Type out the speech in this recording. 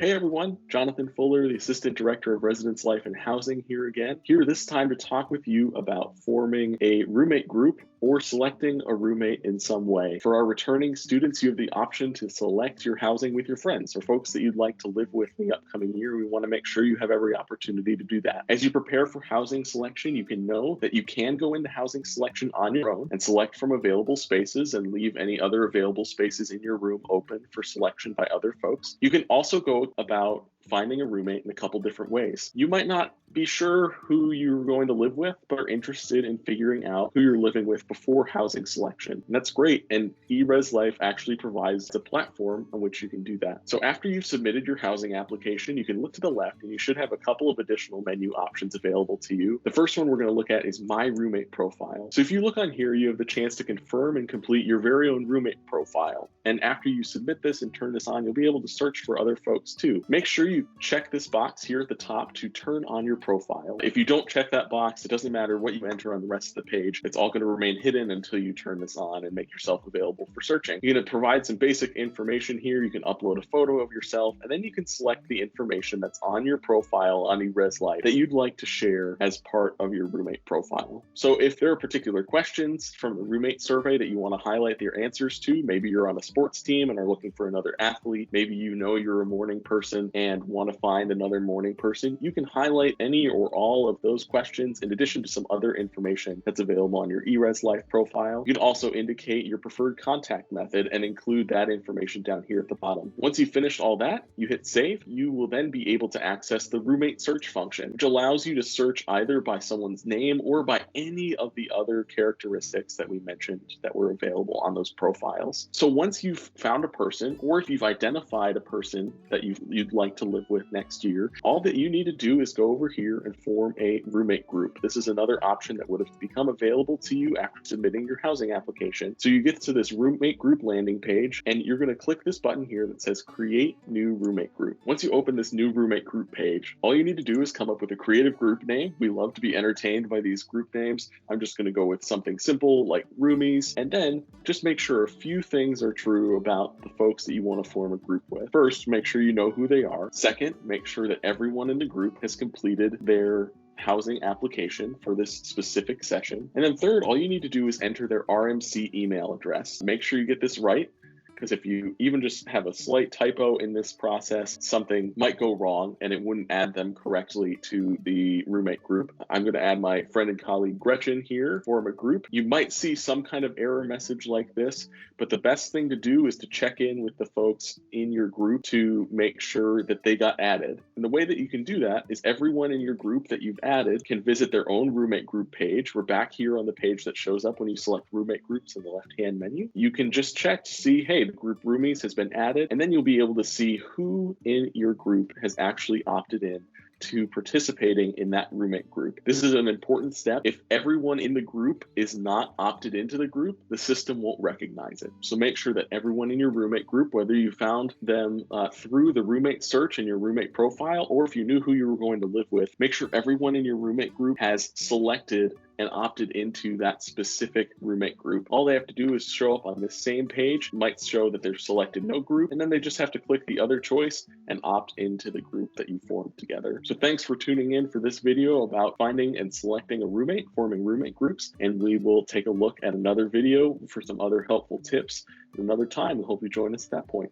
Hey everyone, Jonathan Fuller, the Assistant Director of Residence Life and Housing here again. Here this time to talk with you about forming a roommate group or selecting a roommate in some way. For our returning students, you have the option to select your housing with your friends or folks that you'd like to live with in the upcoming year. We want to make sure you have every opportunity to do that. As you prepare for housing selection, you can know that you can go into housing selection on your own and select from available spaces and leave any other available spaces in your room open for selection by other folks. You can also go about finding a roommate in a couple different ways. You might not be sure who you're going to live with, but are interested in figuring out who you're living with before housing selection. And that's great. And eRes Life actually provides a platform on which you can do that. So after you've submitted your housing application, you can look to the left and you should have a couple of additional menu options available to you. The first one we're going to look at is My Roommate Profile. So if you look on here, you have the chance to confirm and complete your very own roommate profile. And after you submit this and turn this on, you'll be able to search for other folks too. Make sure you check this box here at the top to turn on your profile. If you don't check that box, it doesn't matter what you enter on the rest of the page. It's all going to remain hidden until you turn this on and make yourself available for searching. You're going to provide some basic information here. You can upload a photo of yourself, and then you can select the information that's on your profile on eRes Life that you'd like to share as part of your roommate profile. So if there are particular questions from the roommate survey that you want to highlight your answers to, maybe you're on a sports team and are looking for another athlete, maybe you know you're a morning person and want to find another morning person, you can highlight any or all of those questions in addition to some other information that's available on your eRes Life profile. You can also indicate your preferred contact method and include that information down here at the bottom. Once you've finished all that, you hit save. You will then be able to access the roommate search function, which allows you to search either by someone's name or by any of the other characteristics that we mentioned that were available on those profiles. So once you've found a person, or if you've identified a person that you'd like to live with next year, all that you need to do is go over here and form a roommate group. This is another option that would have become available to you after submitting your housing application. So you get to this roommate group landing page, and you're going to click this button here that says Create New Roommate Group. Once you open this new roommate group page, all you need to do is come up with a creative group name. We love to be entertained by these group names. I'm just going to go with something simple like Roomies, and then just make sure a few things are true about the folks that you want to form a group with. First, make sure you know who they are. Second, make sure that everyone in the group has completed their housing application for this specific session. And then third, all you need to do is enter their RMC email address. Make sure you get this right, because if you even just have a slight typo in this process, something might go wrong and it wouldn't add them correctly to the roommate group. I'm going to add my friend and colleague Gretchen here, form a group. You might see some kind of error message like this, but the best thing to do is to check in with the folks in your group to make sure that they got added. And the way that you can do that is everyone in your group that you've added can visit their own roommate group page. We're back here on the page that shows up when you select roommate groups in the left-hand menu. You can just check to see, hey, the group Roomies has been added, and then you'll be able to see who in your group has actually opted in to participating in that roommate group. This is an important step. If everyone in the group is not opted into the group, the system won't recognize it. So make sure that everyone in your roommate group, whether you found them through the roommate search in your roommate profile, or if you knew who you were going to live with, make sure everyone in your roommate group has selected and opted into that specific roommate group. All they have to do is show up on this same page. It might show that they're selected no group, and then they just have to click the other choice and opt into the group that you formed together. So thanks for tuning in for this video about finding and selecting a roommate, forming roommate groups, and we will take a look at another video for some other helpful tips another time. We hope you join us at that point.